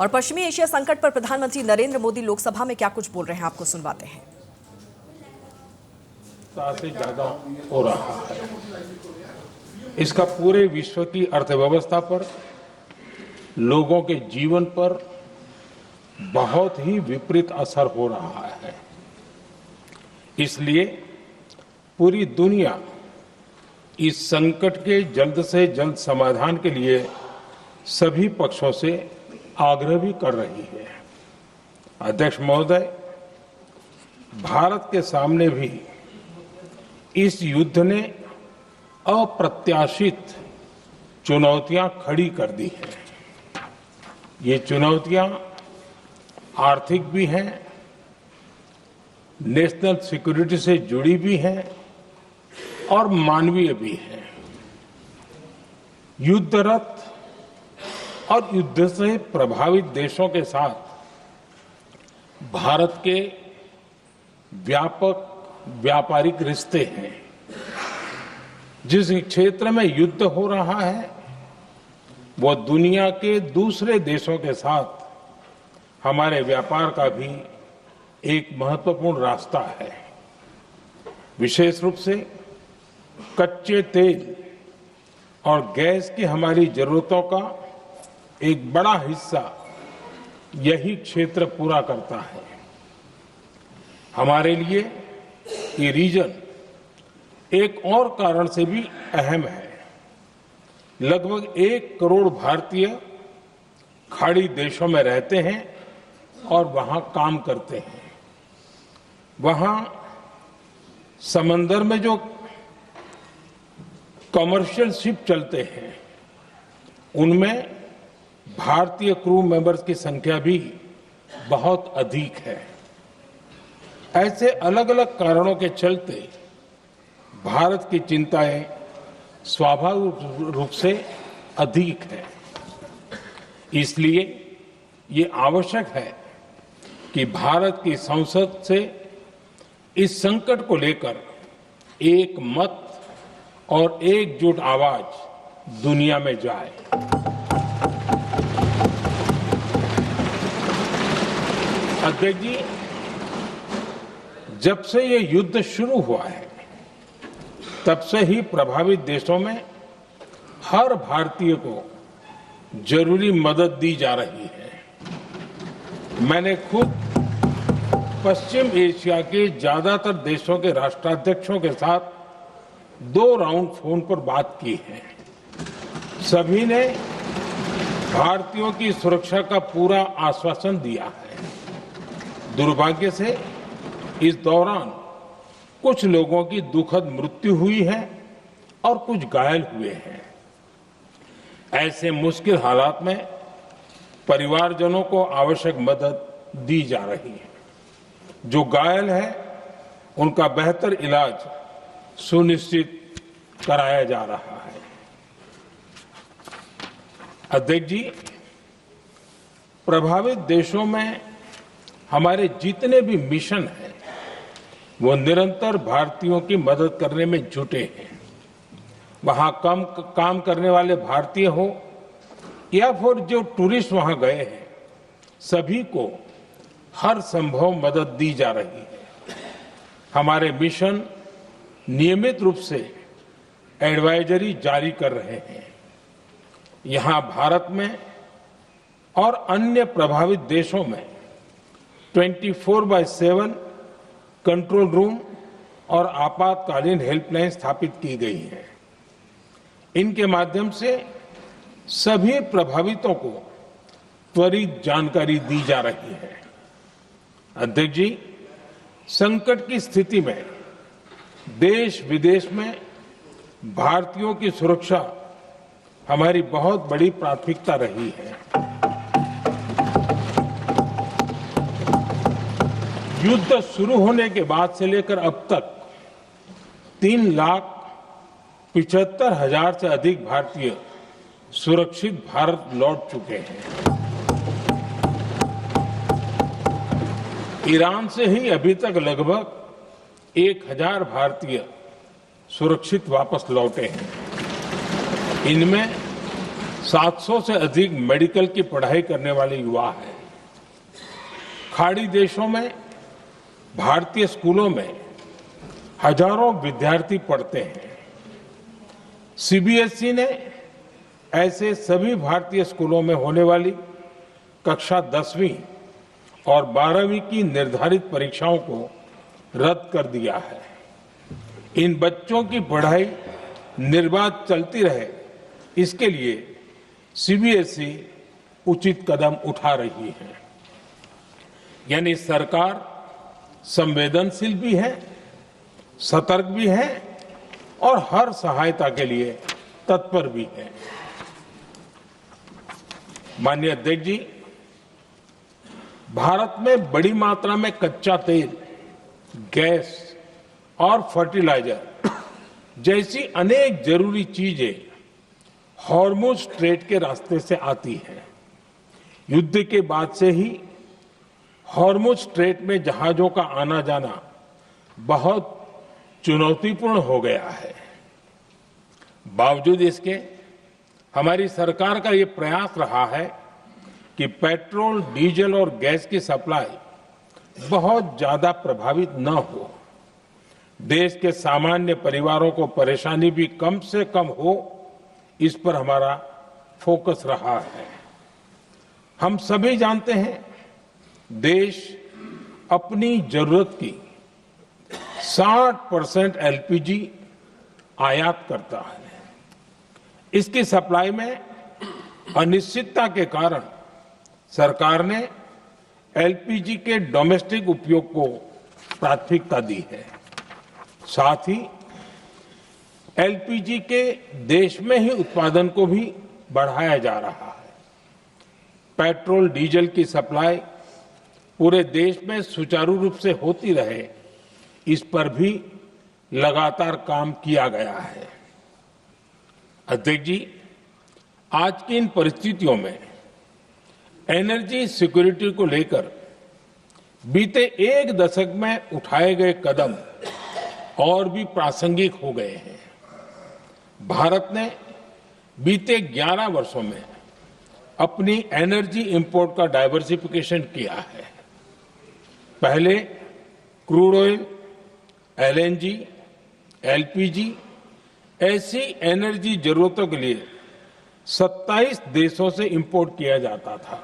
और पश्चिमी एशिया संकट पर प्रधानमंत्री नरेंद्र मोदी लोकसभा में क्या कुछ बोल रहे हैं, आपको सुनवाते हैं। से ज्यादा हो रहा है। इसका पूरे विश्व की अर्थव्यवस्था पर, लोगों के जीवन पर बहुत ही विपरीत असर हो रहा है। इसलिए पूरी दुनिया इस संकट के जल्द से जल्द समाधान के लिए सभी पक्षों से आग्रह भी कर रही है। अध्यक्ष महोदय, भारत के सामने भी इस युद्ध ने अप्रत्याशित चुनौतियां खड़ी कर दी हैं। ये चुनौतियां आर्थिक भी हैं, नेशनल सिक्योरिटी से जुड़ी भी हैं और मानवीय भी हैं। युद्धरत और युद्ध से प्रभावित देशों के साथ भारत के व्यापक व्यापारिक रिश्ते हैं। जिस क्षेत्र में युद्ध हो रहा है वो दुनिया के दूसरे देशों के साथ हमारे व्यापार का भी एक महत्वपूर्ण रास्ता है। विशेष रूप से कच्चे तेल और गैस की हमारी जरूरतों का एक बड़ा हिस्सा यही क्षेत्र पूरा करता है। हमारे लिए ये रीजन एक और कारण से भी अहम है। लगभग 1 करोड़ भारतीय खाड़ी देशों में रहते हैं और वहां काम करते हैं। वहां समंदर में जो कमर्शियल शिप चलते हैं उनमें भारतीय क्रू मेंबर्स की संख्या भी बहुत अधिक है। ऐसे अलग अलग कारणों के चलते भारत की चिंताएं स्वाभाविक रूप से अधिक है। इसलिए ये आवश्यक है कि भारत की संसद से इस संकट को लेकर एक मत और एकजुट आवाज दुनिया में जाए। अध्यक्ष जी, जब से ये युद्ध शुरू हुआ है तब से ही प्रभावित देशों में हर भारतीय को जरूरी मदद दी जा रही है। मैंने खुद पश्चिम एशिया के ज्यादातर देशों के राष्ट्राध्यक्षों के साथ 2 राउंड फोन पर बात की है। सभी ने भारतीयों की सुरक्षा का पूरा आश्वासन दिया है। दुर्भाग्य से इस दौरान कुछ लोगों की दुखद मृत्यु हुई है और कुछ घायल हुए हैं। ऐसे मुश्किल हालात में परिवारजनों को आवश्यक मदद दी जा रही है। जो घायल है उनका बेहतर इलाज सुनिश्चित कराया जा रहा है। अध्यक्ष जी, प्रभावित देशों में हमारे जितने भी मिशन हैं वो निरंतर भारतीयों की मदद करने में जुटे हैं। वहां काम करने वाले भारतीय हो या फिर जो टूरिस्ट वहां गए हैं, सभी को हर संभव मदद दी जा रही है। हमारे मिशन नियमित रूप से एडवाइजरी जारी कर रहे हैं। यहां भारत में और अन्य प्रभावित देशों में 24/7 कंट्रोल रूम और आपातकालीन हेल्पलाइन स्थापित की गई है। इनके माध्यम से सभी प्रभावितों को त्वरित जानकारी दी जा रही है। अध्यक्ष जी, संकट की स्थिति में देश विदेश में भारतीयों की सुरक्षा हमारी बहुत बड़ी प्राथमिकता रही है। युद्ध शुरू होने के बाद से लेकर अब तक 3,75,000 से अधिक भारतीय सुरक्षित भारत लौट चुके हैं। ईरान से ही अभी तक लगभग 1,000 भारतीय सुरक्षित वापस लौटे हैं। इनमें 700 से अधिक मेडिकल की पढ़ाई करने वाले युवा हैं। खाड़ी देशों में भारतीय स्कूलों में हजारों विद्यार्थी पढ़ते हैं। सीबीएसई ने ऐसे सभी भारतीय स्कूलों में होने वाली कक्षा 10वीं और 12वीं की निर्धारित परीक्षाओं को रद्द कर दिया है। इन बच्चों की पढ़ाई निर्बाध चलती रहे, इसके लिए सीबीएसई उचित कदम उठा रही है। यानी सरकार संवेदनशील भी है, सतर्क भी है और हर सहायता के लिए तत्पर भी है। माननीय अध्यक्ष जी, भारत में बड़ी मात्रा में कच्चा तेल, गैस और फर्टिलाइजर जैसी अनेक जरूरी चीजें हॉर्मुज स्ट्रेट के रास्ते से आती हैं। युद्ध के बाद से ही हॉर्मुज स्ट्रेट में जहाजों का आना जाना बहुत चुनौतीपूर्ण हो गया है। बावजूद इसके हमारी सरकार का ये प्रयास रहा है कि पेट्रोल, डीजल और गैस की सप्लाई बहुत ज्यादा प्रभावित न हो। देश के सामान्य परिवारों को परेशानी भी कम से कम हो, इस पर हमारा फोकस रहा है। हम सभी जानते हैं, देश अपनी जरूरत की 60% एलपीजी आयात करता है। इसकी सप्लाई में अनिश्चितता के कारण सरकार ने एलपीजी के डोमेस्टिक उपयोग को प्राथमिकता दी है। साथ ही एलपीजी के देश में ही उत्पादन को भी बढ़ाया जा रहा है। पेट्रोल, डीजल की सप्लाई पूरे देश में सुचारू रूप से होती रहे, इस पर भी लगातार काम किया गया है। अध्यक्ष जी, आज की इन परिस्थितियों में एनर्जी सिक्योरिटी को लेकर बीते एक दशक में उठाए गए कदम और भी प्रासंगिक हो गए हैं। भारत ने बीते 11 वर्षों में अपनी एनर्जी इंपोर्ट का डाइवर्सिफिकेशन किया है। पहले क्रूड ऑयल, एलएनजी, एलपीजी ऐसी एनर्जी जरूरतों के लिए 27 देशों से इंपोर्ट किया जाता था।